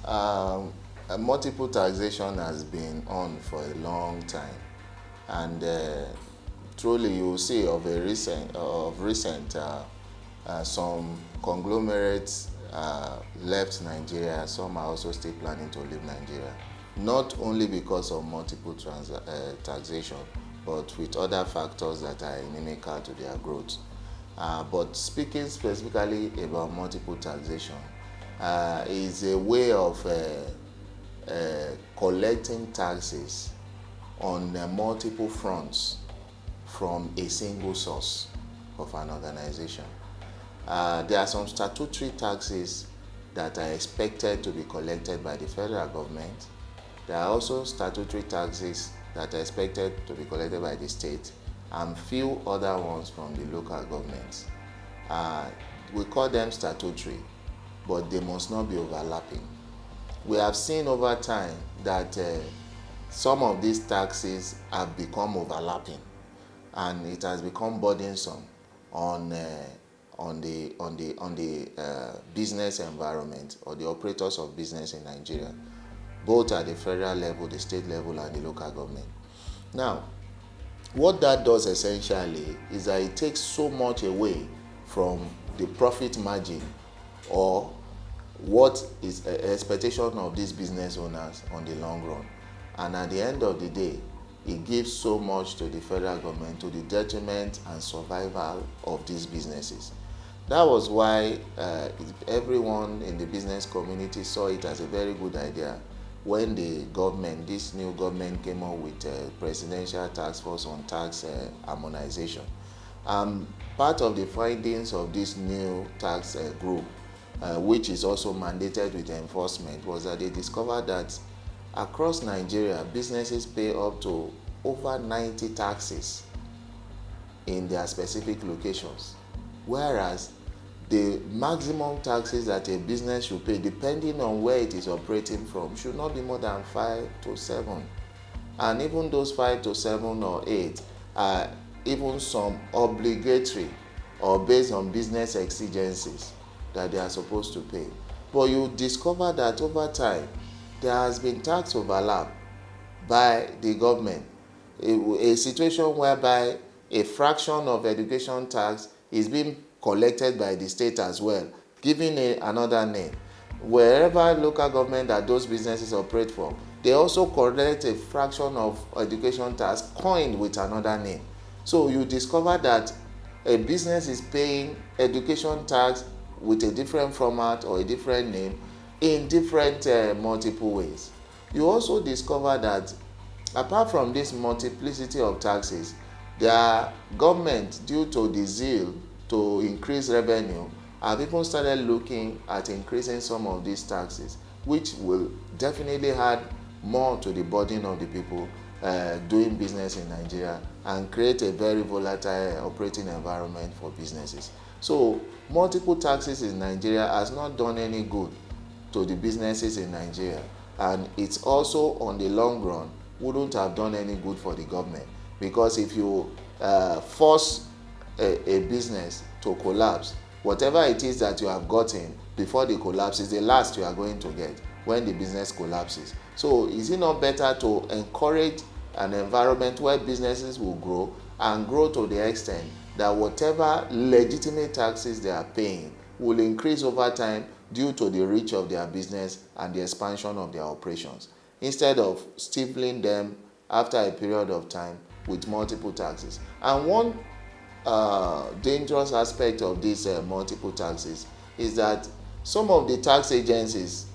Multiple taxation has been on for a long time, and truly you will see of recent some conglomerates left Nigeria. Some are also still planning to leave Nigeria, not only because of multiple taxation, but with other factors that are inimical to their growth. But speaking specifically about multiple taxation, is a way of collecting taxes on multiple fronts from a single source of an organization. There are some statutory taxes that are expected to be collected by the federal government. There are also statutory taxes that are expected to be collected by the state, and few other ones from the local governments. Uh, we call them statutory, but they must not be overlapping. We have seen over time that some of these taxes have become overlapping, and it has become burdensome on the business environment or the operators of business in Nigeria, both at the federal level, the state level, and the local government. Now, what that does essentially is that it takes so much away from the profit margin, or what is expectation of these business owners on the long run. And at the end of the day, it gives so much to the federal government, to the detriment and survival of these businesses. That was why everyone in the business community saw it as a very good idea when this new government came up with a presidential task force on tax harmonization. Part of the findings of this new tax group, which is also mandated with enforcement, was that they discovered that across Nigeria, businesses pay up to over 90 taxes in their specific locations, whereas the maximum taxes that a business should pay, depending on where it is operating from, should not be more than 5 to 7. And even those 5 to 7 or 8 are even some obligatory or based on business exigencies that they are supposed to pay. But you discover that over time, there has been tax overlap by the government, a situation whereby a fraction of education tax is being collected by the state as well, giving another name. Wherever local government that those businesses operate for, they also collect a fraction of education tax coined with another name. So you discover that a business is paying education tax with a different format or a different name in different multiple ways. You also discover that apart from this multiplicity of taxes, their government, due to the zeal to increase revenue, have even started looking at increasing some of these taxes, which will definitely add more to the burden of the people doing business in Nigeria, and create a very volatile operating environment for businesses. So multiple taxes in Nigeria has not done any good to the businesses in Nigeria, and it's also on the long run wouldn't have done any good for the government, because if you force a business to collapse, whatever it is that you have gotten before the collapse is the last you are going to get when the business collapses. So is it not better to encourage an environment where businesses will grow, and grow to the extent that whatever legitimate taxes they are paying will increase over time due to the reach of their business and the expansion of their operations, instead of stifling them after a period of time with multiple taxes? And one dangerous aspect of these multiple taxes is that some of the tax agencies,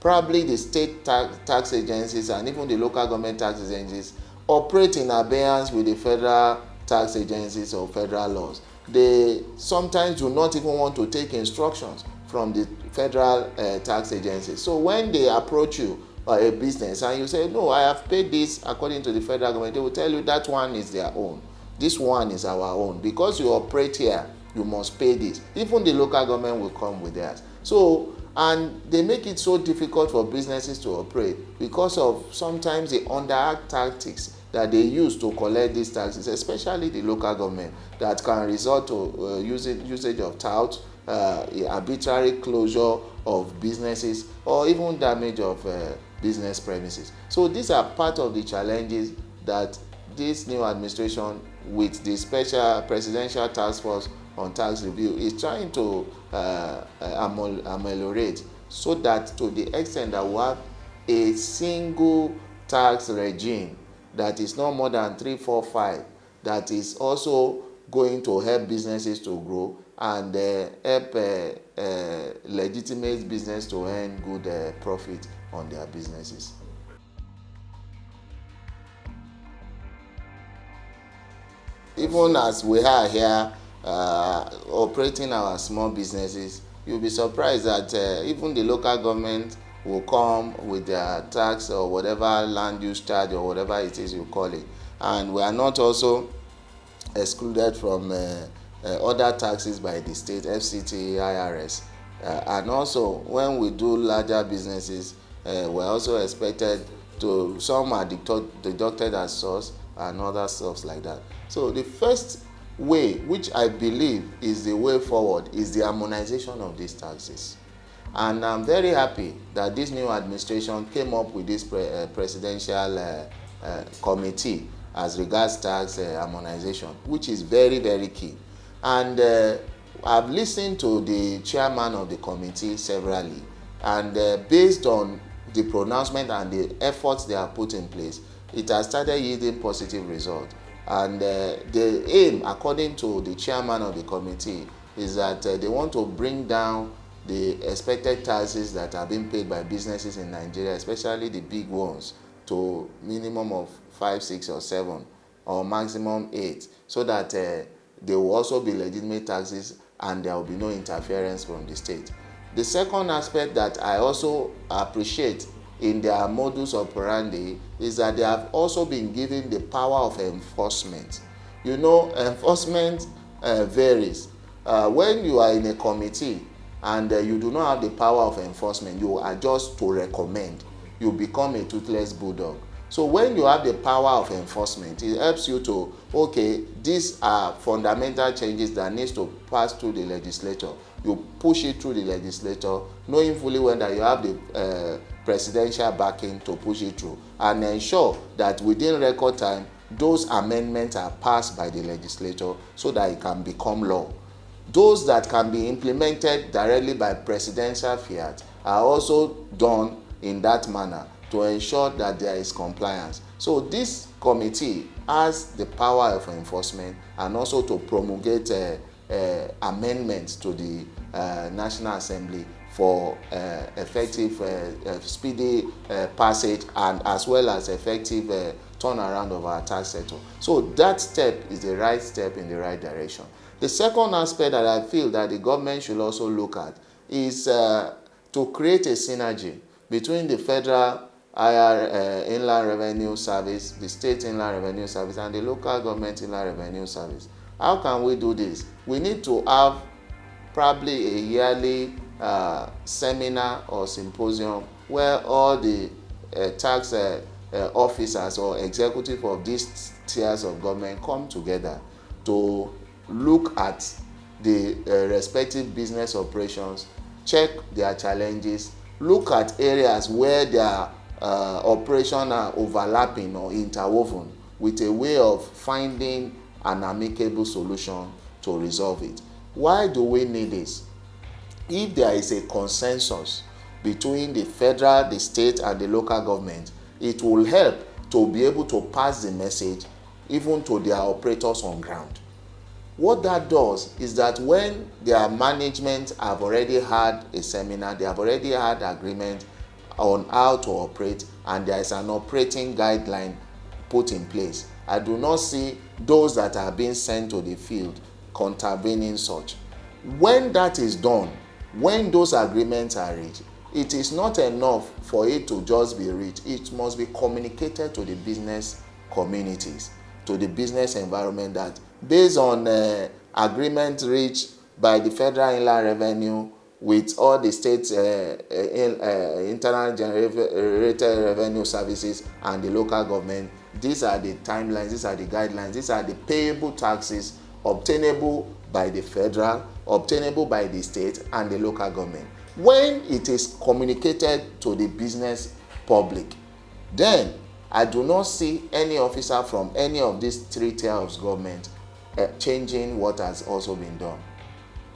probably the state tax agencies and even the local government tax agencies, operate in abeyance with the federal tax agencies or federal laws. They sometimes do not even want to take instructions from the federal tax agencies. So when they approach you, a business, and you say, no, I have paid this according to the federal government, they will tell you that one is their own. This one is our own. Because you operate here, you must pay this. Even the local government will come with theirs. So, and they make it so difficult for businesses to operate because of sometimes the underhand tactics that they use to collect these taxes, especially the local government, that can resort to usage of touts, arbitrary closure of businesses, or even damage of business premises. So these are part of the challenges that this new administration, with the special presidential task force on tax review, is trying to ameliorate, so that to the extent that we have a single tax regime that is not more than 3, 4, 5, that is also going to help businesses to grow and help legitimate business to earn good profit on their businesses. Even as we are here operating our small businesses, you'll be surprised that even the local government will come with their tax or whatever land use charge or whatever it is you call it, and we are not also excluded from other taxes by the state, FCT, IRS. And also, when we do larger businesses, we're also expected to, some are deducted as source and other stuff like that. So the first way, which I believe is the way forward, is the harmonization of these taxes. And I'm very happy that this new administration came up with this presidential committee as regards tax harmonization, which is very, very key. And I've listened to the chairman of the committee severally, and based on the pronouncement and the efforts they have put in place, it has started yielding positive results. And the aim, according to the chairman of the committee, is that they want to bring down the expected taxes that are being paid by businesses in Nigeria, especially the big ones, to minimum of 5, 6, or 7, or maximum 8, so that there will also be legitimate taxes and there will be no interference from the state. The second aspect that I also appreciate in their modus operandi is that they have also been given the power of enforcement. You know, enforcement varies. When you are in a committee and you do not have the power of enforcement, you are just to recommend. You become a toothless bulldog. So when you have the power of enforcement, it helps you to, okay, these are fundamental changes that needs to pass through the legislature. You push it through the legislature, knowing fully well that you have the presidential backing to push it through, and ensure that within record time, those amendments are passed by the legislature so that it can become law. Those that can be implemented directly by presidential fiat are also done in that manner to ensure that there is compliance. So this committee has the power of enforcement and also to promulgate amendments to the National Assembly for effective, speedy passage, and as well as effective turnaround of our tax sector. So that step is the right step in the right direction. The second aspect that I feel that the government should also look at is to create a synergy between the federal Inland Revenue Service, the state Inland Revenue Service, and the local government Inland Revenue Service. How can we do this? We need to have probably a yearly seminar or symposium where all the tax officers or executive of these tiers of government come together to look at the respective business operations, check their challenges, look at areas where their operations are overlapping or interwoven, with a way of finding an amicable solution to resolve it. Why do we need this? If there is a consensus between the federal, the state, and the local government, it will help to be able to pass the message even to their operators on ground. What that does is that when their management have already had a seminar, they have already had agreement on how to operate, and there is an operating guideline put in place, I do not see those that are being sent to the field contravening such. When that is done, when those agreements are reached, it is not enough for it to just be reached. It must be communicated to the business communities, to the business environment, that based on agreement reached by the Federal Inland Revenue with all the states internal generated revenue services and the local government, these are the timelines, these are the guidelines, these are the payable taxes obtainable by the federal, obtainable by the state and the local government. When it is communicated to the business public, then I do not see any officer from any of these three tiers of government changing what has also been done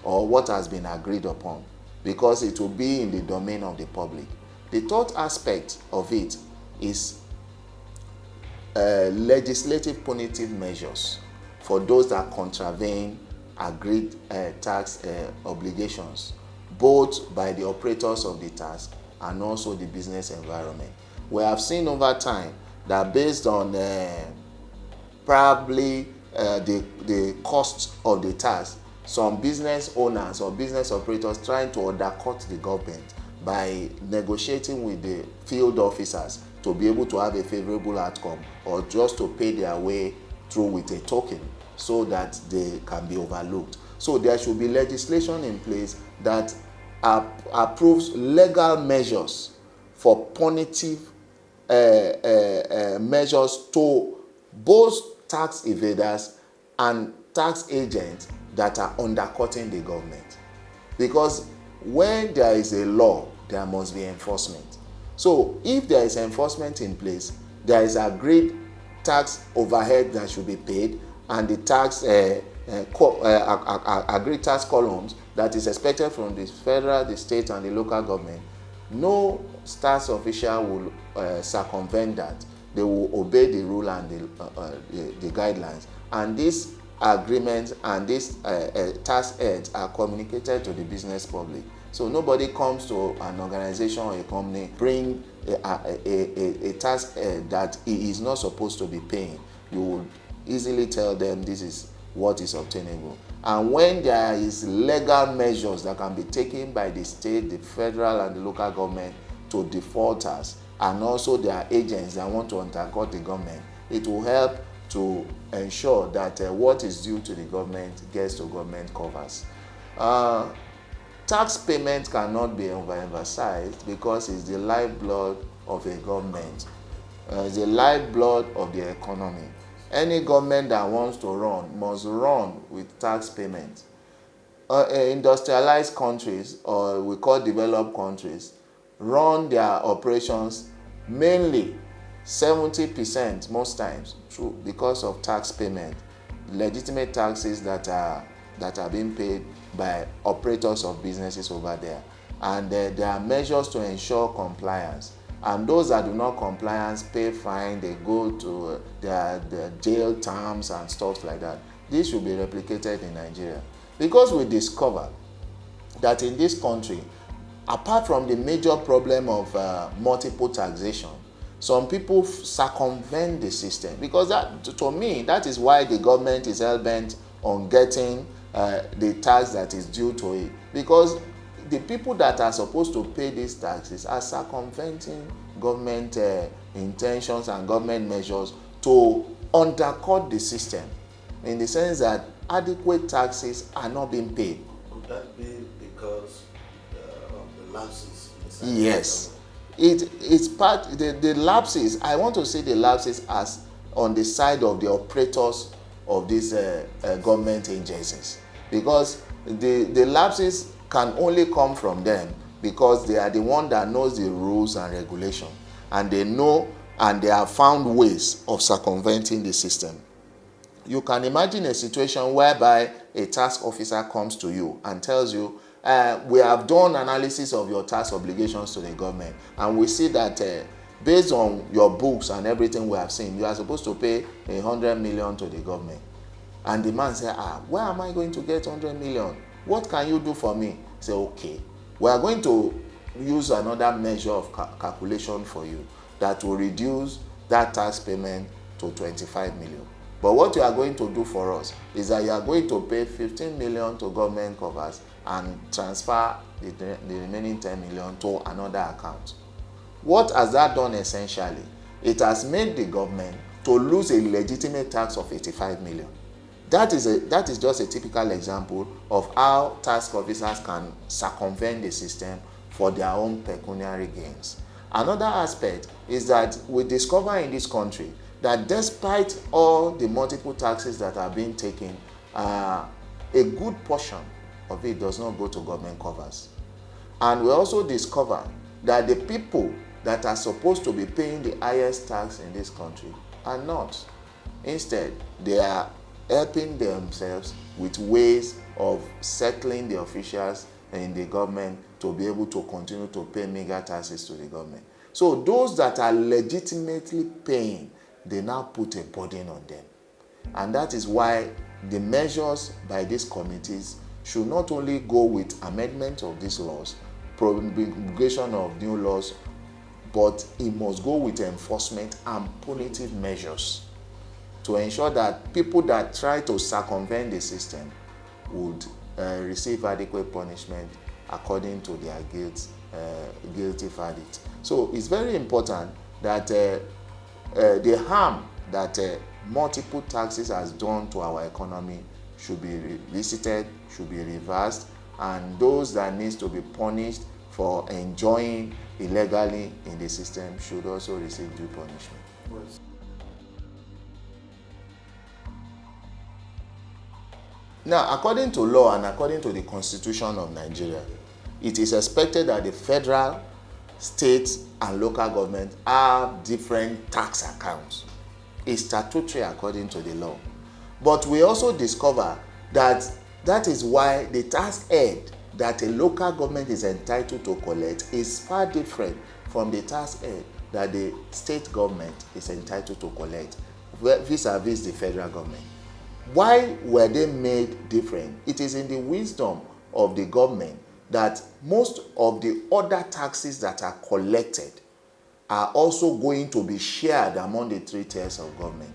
or what has been agreed upon, because it will be in the domain of the public. The third aspect of it is legislative punitive measures for those that contravene agreed tax obligations, both by the operators of the tax and also the business environment. We have seen over time that based on probably the cost of the tax, some business owners or business operators trying to undercut the government by negotiating with the field officers to be able to have a favorable outcome, or just to pay their way through with a token so that they can be overlooked. So there should be legislation in place that approves legal measures for punitive measures to both tax evaders and tax agents that are undercutting the government. Because when there is a law, there must be enforcement. So if there is enforcement in place, there is agreed tax overhead that should be paid, and the tax agreed tax columns that is expected from the federal, the state and the local government. No tax official will circumvent that. They will obey the rule and the guidelines, and these agreements and these tax heads are communicated to the business public. So nobody comes to an organization or a company, bring a tax head that he is not supposed to be paying. You will easily tell them this is what is obtainable. And when there is legal measures that can be taken by the state, the federal and the local government to defaulters, and also their agents that want to undercut the government, it will help to ensure that what is due to the government gets to government covers. Tax payment cannot be overemphasized because it's the lifeblood of a government. It's the lifeblood of the economy. Any government that wants to run must run with tax payment. Industrialized countries, or we call developed countries, run their operations mainly 70% most times through because of tax payment, legitimate taxes that are being paid by operators of businesses over there. And there are measures to ensure compliance, and those that do not compliance pay fine. They go to their jail terms and stuff like that. This should be replicated in Nigeria, because we discovered that in this country, apart from the major problem of multiple taxation, some people circumvent the system, because that, to me, that is why the government is hell-bent on getting the tax that is due to it, because the people that are supposed to pay these taxes are circumventing government intentions and government measures to undercut the system, in the sense that adequate taxes are not being paid. Could that be because of the lapses? Yes, it's part the lapses. I want to say the lapses as on the side of the operators of these government agencies, because the lapses can only come from them because they are the one that knows the rules and regulation, and they know and they have found ways of circumventing the system. You can imagine a situation whereby a tax officer comes to you and tells you, we have done analysis of your tax obligations to the government, and we see that based on your books and everything we have seen, you are supposed to pay 100 million to the government. And the man said, where am I going to get 100 million? What can you do for me? Say, okay, we are going to use another measure of calculation for you that will reduce that tax payment to 25 million. But what you are going to do for us is that you are going to pay 15 million to government covers and transfer the remaining 10 million to another account. What has that done essentially? It has made the government to lose a legitimate tax of 85 million. That is just a typical example of how tax officers can circumvent the system for their own pecuniary gains. Another aspect is that we discover in this country that despite all the multiple taxes that are being taken, a good portion of it does not go to government coffers. And we also discover that the people that are supposed to be paying the highest tax in this country are not. Instead, they are helping themselves with ways of settling the officials in the government to be able to continue to pay meager taxes to the government. So those that are legitimately paying, they now put a burden on them. And that is why the measures by these committees should not only go with amendment of these laws, promulgation of new laws, but it must go with enforcement and punitive measures to ensure that people that try to circumvent the system would receive adequate punishment according to their guilty verdict. So it's very important that the harm that multiple taxes has done to our economy should be revisited, should be reversed, and those that needs to be punished for enjoying illegally in the system should also receive due punishment. Yes. Now, according to law and according to the Constitution of Nigeria, it is expected that the federal, state, and local government have different tax accounts. It's statutory according to the law. But we also discover that that is why the tax aid that a local government is entitled to collect is far different from the tax aid that the state government is entitled to collect vis-a-vis the federal government. Why were they made different? It is in the wisdom of the government that most of the other taxes that are collected are also going to be shared among the three tiers of government.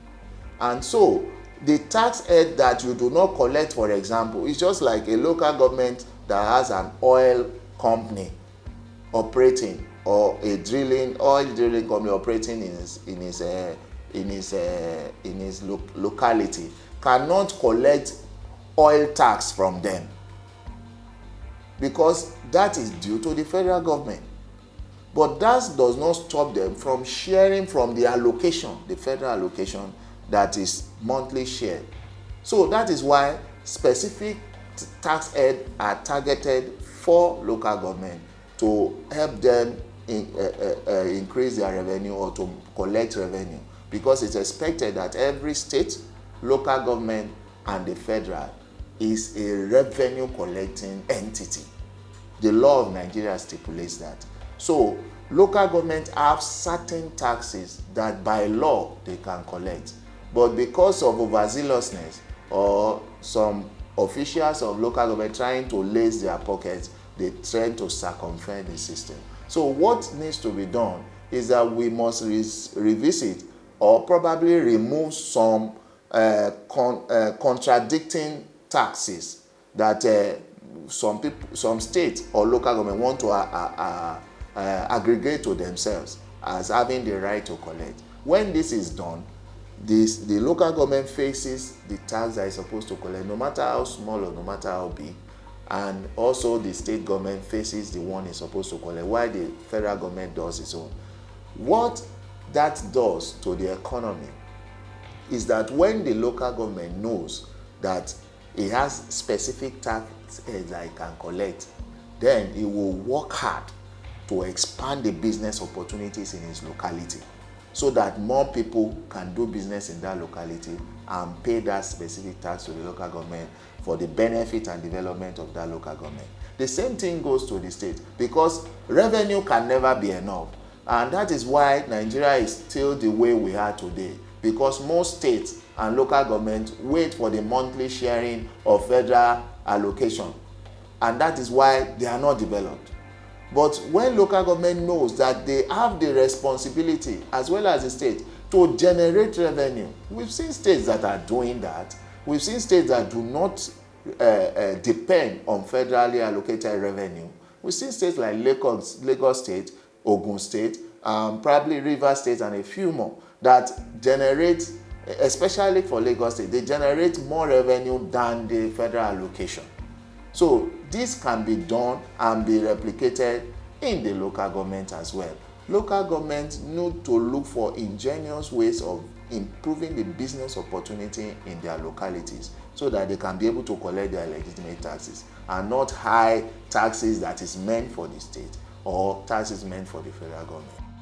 And so the tax aid that you do not collect, for example, is just like a local government that has an oil company operating, or a oil drilling company operating in his locality, cannot collect oil tax from them because that is due to the federal government. But that does not stop them from sharing from the allocation, the federal allocation that is monthly shared. So that is why specific tax aid are targeted for local government to help them increase their revenue or to collect revenue, because it's expected that every state, local government, and the federal is a revenue collecting entity. The law of Nigeria stipulates that. So local government have certain taxes that by law they can collect, but because of overzealousness or some officials of local government trying to lace their pockets, they tend to circumvent the system. So what needs to be done is that we must revisit or probably remove some contradicting taxes that some states or local government want to aggregate to themselves as having the right to collect. When this is done, the local government faces the tax that is supposed to collect, no matter how small or no matter how big, and also the state government faces the one it's supposed to collect, while the federal government does its own. What that does to the economy is that when the local government knows that it has specific tax that it can collect, then it will work hard to expand the business opportunities in its locality so that more people can do business in that locality and pay that specific tax to the local government for the benefit and development of that local government. The same thing goes to the state, because revenue can never be enough. And that is why Nigeria is still the way we are today, because most states and local governments wait for the monthly sharing of federal allocation, and that is why they are not developed. But when local government knows that they have the responsibility, as well as the state, to generate revenue, we've seen states that are doing that. We've seen states that do not depend on federally allocated revenue. We've seen states like Lagos State, Ogun State, probably Rivers State, and a few more that generate, especially for Lagos State, they generate more revenue than the federal allocation. So this can be done and be replicated in the local government as well. Local governments need to look for ingenious ways of improving the business opportunity in their localities, so that they can be able to collect their legitimate taxes, and not high taxes that is meant for the state or taxes meant for the federal government.